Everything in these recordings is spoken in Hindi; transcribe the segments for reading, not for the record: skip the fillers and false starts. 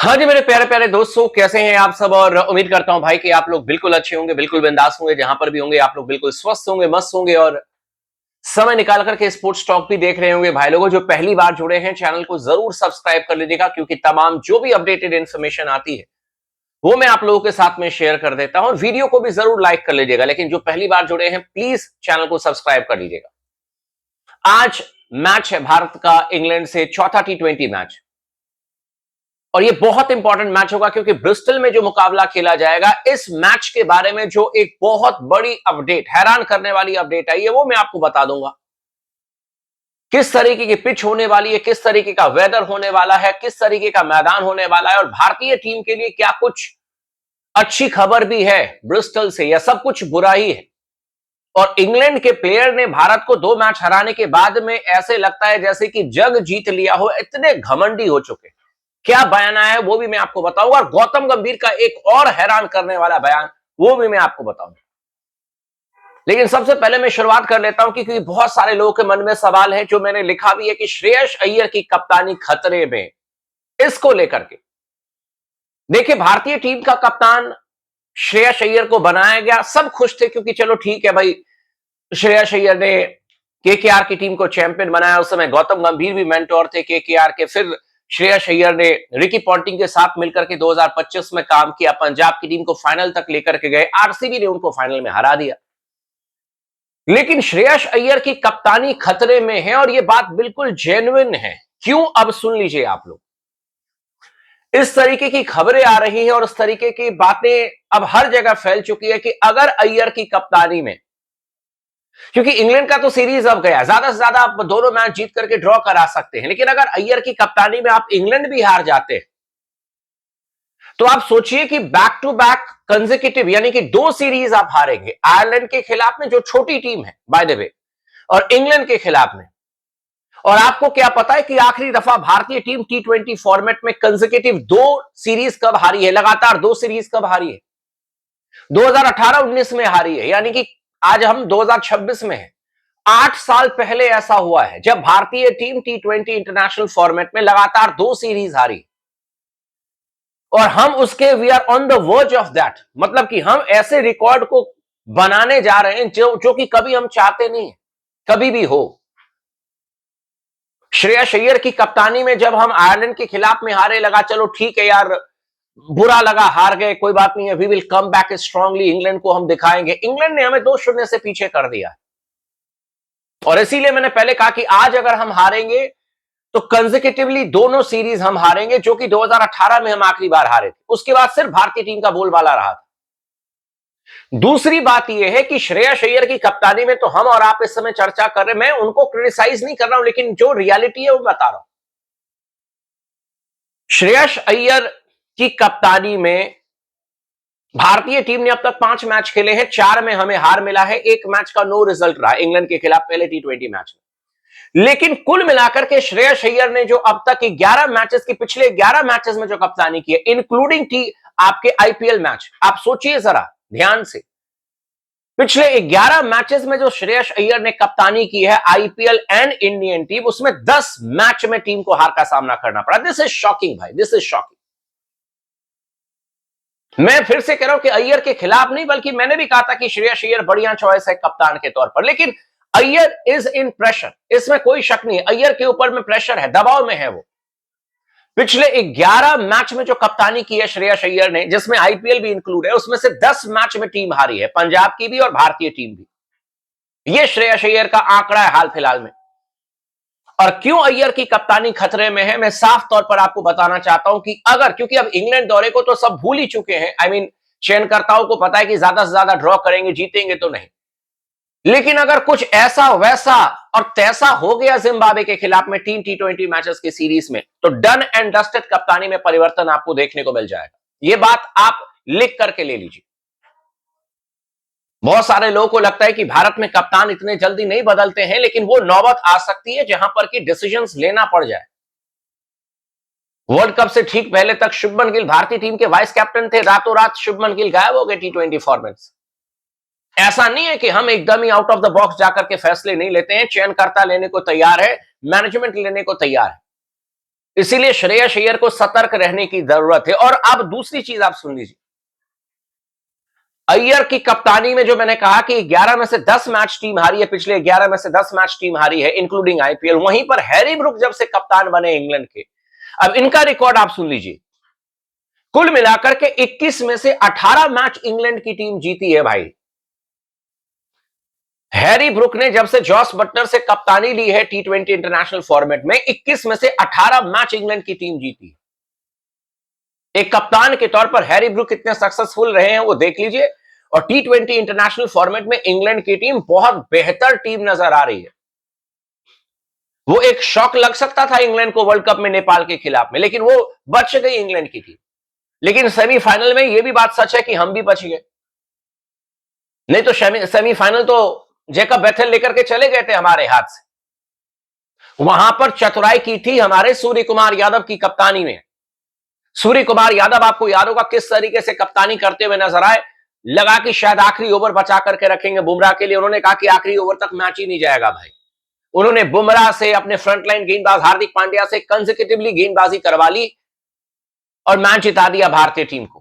हाँ जी, मेरे प्यारे प्यारे दोस्तों, कैसे हैं आप सब। और उम्मीद करता हूं भाई कि आप लोग बिल्कुल अच्छे होंगे, बिल्कुल बिंदास होंगे। जहां पर भी होंगे आप लोग बिल्कुल स्वस्थ होंगे, मस्त होंगे और समय निकाल करके स्पोर्ट्स टॉक भी देख रहे होंगे। भाई लोगों, जो पहली बार जुड़े हैं, चैनल को जरूर सब्सक्राइब कर लीजिएगा, क्योंकि तमाम जो भी अपडेटेड इन्फॉर्मेशन आती है वो मैं आप लोगों के साथ में शेयर कर देता हूं। और वीडियो को भी जरूर लाइक कर लीजिएगा, लेकिन जो पहली बार जुड़े हैं प्लीज चैनल को सब्सक्राइब कर लीजिएगा। आज मैच है भारत का इंग्लैंड से, चौथा T20 मैच। और ये बहुत इंपॉर्टेंट मैच होगा, क्योंकि ब्रिस्टल में जो मुकाबला खेला जाएगा, इस मैच के बारे में जो एक बहुत बड़ी अपडेट, हैरान करने वाली अपडेट आई है, वो मैं आपको बता दूंगा। किस तरीके की पिच होने वाली है, किस तरीके का वेदर होने वाला है, किस तरीके का मैदान होने वाला है, और भारतीय टीम के लिए क्या कुछ अच्छी खबर भी है ब्रिस्टल से, या सब कुछ बुरा ही है। और इंग्लैंड के प्लेयर ने भारत को 2 मैच हराने के बाद में ऐसे लगता है जैसे कि जग जीत लिया हो, इतने घमंडी हो चुके। क्या बयान आया है वो भी मैं आपको बताऊंगा, और गौतम गंभीर का एक और हैरान करने वाला बयान, वो भी मैं आपको बताऊंगा। लेकिन सबसे पहले मैं शुरुआत कर लेता हूं, क्योंकि बहुत सारे लोगों के मन में सवाल है, जो मैंने लिखा भी है, कि श्रेयस अय्यर की कप्तानी खतरे में। इसको लेकर के देखिए, भारतीय टीम का कप्तान श्रेयस अय्यर को बनाया गया, सब खुश थे, क्योंकि चलो ठीक है भाई, श्रेयस अय्यर ने केकेआर की टीम को चैंपियन बनाया। उस समय गौतम गंभीर भी मेंटोर थे केकेआर के। फिर श्रेयस अय्यर ने रिकी पॉन्टिंग के साथ मिलकर के 2025 में काम किया, पंजाब की टीम को फाइनल तक लेकर के गए, आरसीबी ने उनको फाइनल में हरा दिया। लेकिन श्रेयस अय्यर की कप्तानी खतरे में है, और यह बात बिल्कुल जेन्युइन है। क्यों, अब सुन लीजिए आप लोग। इस तरीके की खबरें आ रही हैं और इस तरीके की बातें अब हर जगह फैल चुकी है, कि अगर अय्यर की कप्तानी में, क्योंकि इंग्लैंड का तो सीरीज अब गया, ज्यादा से ज्यादा आप दोनों मैच जीत करके ड्रॉ करा सकते हैं, लेकिन अगर अय्यर की कप्तानी में आप इंग्लैंड भी हार जाते हैं, तो आप सोचिए कि बैक टू बैक कंसेक्यूटिव, यानी कि 2 सीरीज आप हारेंगे, आयरलैंड के खिलाफ में, जो छोटी टीम है बाय द वे, और इंग्लैंड के खिलाफ में। और आपको क्या पता है कि आखिरी दफा भारतीय टीम T20 फॉर्मेट में कंसेक्यूटिव 2 सीरीज कब हारी है, लगातार 2 सीरीज कब हारी है? 2018-19 में हारी है, यानी कि आज हम 2026 में हैं। 8 साल पहले ऐसा हुआ है, जब भारतीय टीम T20 इंटरनेशनल फॉर्मेट में लगातार 2 सीरीज हारी। और हम उसके we are on the verge of that, मतलब कि हम ऐसे रिकॉर्ड को बनाने जा रहे हैं जो कि कभी हम चाहते नहीं, कभी भी हो। श्रेयस अय्यर की कप्तानी में जब हम आयरलैंड के खिलाफ में हारे, लगा चलो ठीक है यार, बुरा लगा, हार गए, कोई बात नहीं है, we will come back strongly, England को हम दिखाएंगे। इंग्लैंड ने हमें 2-0 से पीछे कर दिया। और इसीलिए मैंने पहले कहा कि आज अगर हम हारेंगे, तो कंसेक्यूटिवली दोनों सीरीज हम हारेंगे, जो कि 2018 में हम आखिरी बार हारे थे। उसके बाद सिर्फ भारतीय टीम का बोलबाला रहा था। दूसरी बात यह है कि श्रेयस अय्यर की कप्तानी में, तो हम और आप इस समय चर्चा कर रहे हैं, मैं उनको क्रिटिसाइज नहीं कर रहा हूं, लेकिन जो रियलिटी है वो बता रहा हूं। श्रेयस अय्यर की कप्तानी में भारतीय टीम ने अब तक 5 मैच खेले हैं, 4 में हमें हार मिला है, 1 मैच का नो रिजल्ट रहा इंग्लैंड के खिलाफ पहले T20 मैच में। लेकिन कुल मिलाकर के श्रेयस अय्यर ने जो अब तक 11 मैचेस की, पिछले 11 मैचेस में जो कप्तानी की है, इंक्लूडिंग आपके आईपीएल मैच, आप सोचिए जरा ध्यान से, पिछले 11 मैचेस में जो श्रेयस अय्यर ने कप्तानी की है आईपीएल एंड इंडियन टीम, उसमें 10 मैच में टीम को हार का सामना करना पड़ा। दिस इज शॉकिंग भाई, दिस इज शॉकिंग। मैं फिर से कह रहा हूं कि अय्यर के खिलाफ नहीं, बल्कि मैंने भी कहा था कि श्रेयस अय्यर बढ़िया चॉइस है कप्तान के तौर पर, लेकिन अय्यर इज इन प्रेशर, इसमें कोई शक नहीं है। अय्यर के ऊपर में प्रेशर है, दबाव में है वो। पिछले 11 मैच में जो कप्तानी की है श्रेयस अय्यर ने, जिसमें आईपीएल भी इंक्लूड है, उसमें से 10 मैच में टीम हारी है, पंजाब की भी और भारतीय टीम भी। यह श्रेयस अय्यर का आंकड़ा है हाल फिलहाल में। और क्यों अय्यर की कप्तानी खतरे में है, मैं साफ तौर पर आपको बताना चाहता हूं कि अगर, क्योंकि अब इंग्लैंड दौरे को तो सब भूल ही चुके हैं, आई मीन चयनकर्ताओं को पता है कि ज्यादा से ज्यादा ड्रॉ करेंगे, जीतेंगे तो नहीं। लेकिन अगर कुछ ऐसा वैसा और तैसा हो गया जिम्बाब्वे के खिलाफ में 3 T20 मैचेस की सीरीज में, तो डन एंड डस्टेड कप्तानी में परिवर्तन आपको देखने को मिल जाएगा। यह बात आप लिख करके ले लीजिए। बहुत सारे लोगों को लगता है कि भारत में कप्तान इतने जल्दी नहीं बदलते हैं, लेकिन वो नौबत आ सकती है जहां पर कि डिसीजंस लेना पड़ जाए। वर्ल्ड कप से ठीक पहले तक शुभमन गिल भारतीय टीम के वाइस कैप्टन थे, रातों रात शुभमन गिल गायब हो गए T20 फॉर्मेट से। ऐसा नहीं है कि हम एकदम ही आउट ऑफ द बॉक्स जाकर के फैसले नहीं लेते हैं, चयनकर्ता लेने को तैयार है, मैनेजमेंट लेने को तैयार है। इसीलिए श्रेयस अय्यर को सतर्क रहने की जरूरत है। और अब दूसरी चीज आप सुन लीजिए, अय्यर की कप्तानी में जो मैंने कहा कि 11 में से 10 मैच टीम हारी है, पिछले 11 में से 10 मैच टीम हारी है इंक्लूडिंग आईपीएल। वहीं पर हैरी ब्रूक जब से कप्तान बने इंग्लैंड के, अब इनका रिकॉर्ड आप सुन लीजिए, कुल मिलाकर के 21 में से 18 मैच इंग्लैंड की टीम जीती है भाई। हैरी ब्रूक ने जब से जॉस बटलर से कप्तानी ली है टी20 इंटरनेशनल फॉर्मेट में, 21 में से 18 मैच इंग्लैंड की टीम जीती। एक कप्तान के तौर पर हैरी ब्रूक कितने सक्सेसफुल रहे हैं वो देख लीजिए। और टी20 इंटरनेशनल फॉर्मेट में इंग्लैंड की टीम बहुत बेहतर टीम नजर आ रही है। वो एक शॉक लग सकता था इंग्लैंड को वर्ल्ड कप में नेपाल के खिलाफ में, लेकिन वो बच गई इंग्लैंड की टीम। लेकिन सेमीफाइनल में ये भी बात सच है कि हम भी बच गए, नहीं तो सेमीफाइनल तो जेकब बेथेल लेकर के चले गए थे हमारे हाथ से। वहां पर चतुराई की थी हमारे सूर्य कुमार यादव की कप्तानी में। सूर्य कुमार यादव आपको याद होगा किस तरीके से कप्तानी करते हुए नजर आए। लगा कि शायद आखिरी ओवर बचा करके रखेंगे बुमराह के लिए, उन्होंने कहा कि आखिरी ओवर तक मैच ही नहीं जाएगा भाई। उन्होंने बुमराह से, अपने फ्रंटलाइन गेंदबाज हार्दिक पांड्या से कंसेक्यूटिवली गेंदबाजी करवा ली और मैच जिता दिया भारतीय टीम को।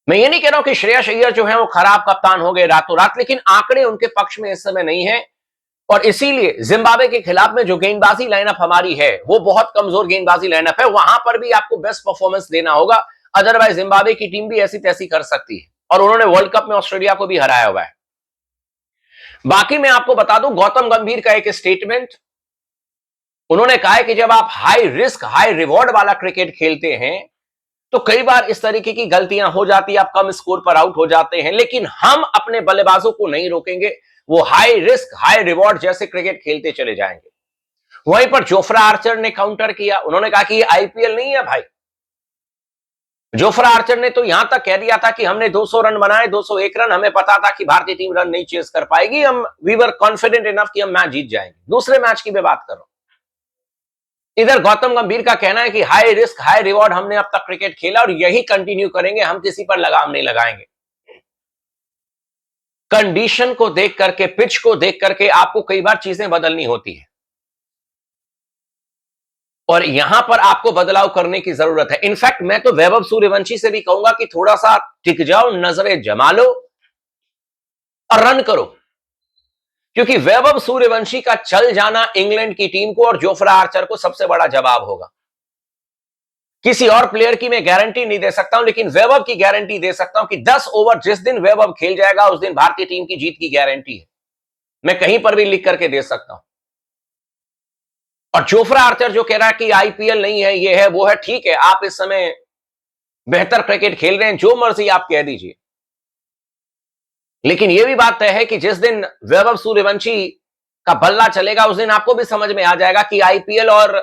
मैं ये नहीं कह रहा हूं कि श्रेयस अय्यर जो है वो खराब कप्तान हो गए रातों रात, लेकिन आंकड़े उनके पक्ष में इस समय नहीं है। और इसीलिए जिम्बाब्वे के खिलाफ में जो गेंदबाजी लाइनअप हमारी है वो बहुत कमजोर गेंदबाजी लाइनअप है। वहां पर भी आपको बेस्ट परफॉर्मेंस देना होगा, अदरवाइज जिम्बाब्वे की टीम भी ऐसी तैसी कर सकती है। और उन्होंने वर्ल्ड कप में ऑस्ट्रेलिया को भी हराया हुआ है। बाकी मैं आपको बता दूं गौतम गंभीर का एक स्टेटमेंट, उन्होंने कहा है कि जब आप हाई रिस्क हाई रिवॉर्ड वाला क्रिकेट खेलते हैं तो कई बार इस तरीके की गलतियां हो जाती है, आप कम स्कोर पर आउट हो जाते हैं, लेकिन हम अपने बल्लेबाजों को नहीं रोकेंगे, वो हाई रिस्क हाई रिवॉर्ड जैसे क्रिकेट खेलते चले जाएंगे। वहीं पर जोफ्रा आर्चर ने काउंटर किया, उन्होंने कहा कि ये आईपीएल नहीं है भाई। जोफ्रा आर्चर ने तो यहां तक कह दिया था कि हमने 200 रन बनाए, 201 रन, हमें पता था कि भारतीय टीम रन नहीं चेस कर पाएगी, हम वी वर कॉन्फिडेंट इनफ कि हम मैच जीत जाएंगे। दूसरे मैच की मैं बात कर रहा हूं। इधर गौतम गंभीर का कहना है कि हाई रिस्क हाई रिवॉर्ड हमने अब तक क्रिकेट खेला और यही कंटिन्यू करेंगे, हम किसी पर लगाम नहीं लगाएंगे। कंडीशन को देख करके, पिच को देख करके आपको कई बार चीजें बदलनी होती है और यहां पर आपको बदलाव करने की जरूरत है। इनफैक्ट मैं तो वैभव सूर्यवंशी से भी कहूंगा कि थोड़ा सा टिक जाओ, नजरें जमा लो और रन करो, क्योंकि वैभव सूर्यवंशी का चल जाना इंग्लैंड की टीम को और जोफ्रा आर्चर को सबसे बड़ा जवाब होगा। किसी और प्लेयर की मैं गारंटी नहीं दे सकता हूं, लेकिन वैभव की गारंटी दे सकता हूं कि 10 ओवर जिस दिन वैभव खेल जाएगा उस दिन भारतीय टीम की जीत की गारंटी है। मैं कहीं पर भी लिख करके दे सकता हूं। और जोफ्रा आर्चर जो कह रहा है कि आईपीएल नहीं है, ये है वो है, ठीक है, आप इस समय बेहतर क्रिकेट खेल रहे हैं, जो मर्जी आप कह दीजिए, लेकिन यह भी बात तय है कि जिस दिन वैभव सूर्यवंशी का बल्ला चलेगा उस दिन आपको भी समझ में आ जाएगा कि आईपीएल और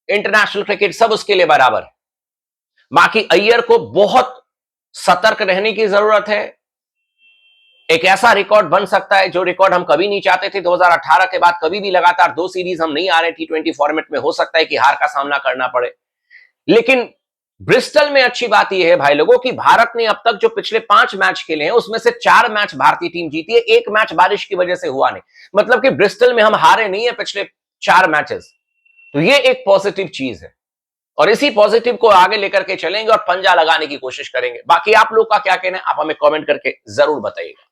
इंटरनेशनल क्रिकेट सब उसके लिए बराबर है। बाकी अय्यर को बहुत सतर्क रहने की जरूरत है। एक ऐसा रिकॉर्ड बन सकता है जो रिकॉर्ड हम कभी नहीं चाहते थे। 2018 के बाद कभी भी लगातार 2 सीरीज हम नहीं आ रहे टी20 फॉर्मेट में, हो सकता है कि हार का सामना करना पड़े। लेकिन ब्रिस्टल में अच्छी बात यह है भाई लोगों कि भारत ने अब तक जो पिछले 5 मैच खेले हैं उसमें से 4 मैच भारतीय टीम जीती है, 1 मैच बारिश की वजह से हुआ नहीं। मतलब कि ब्रिस्टल में हम हारे नहीं है पिछले 4 मैचेस। तो ये एक पॉजिटिव चीज है और इसी पॉजिटिव को आगे लेकर के चलेंगे और पंजा लगाने की कोशिश करेंगे। बाकी आप लोग का क्या कहना है आप हमें कमेंट करके जरूर बताइएगा।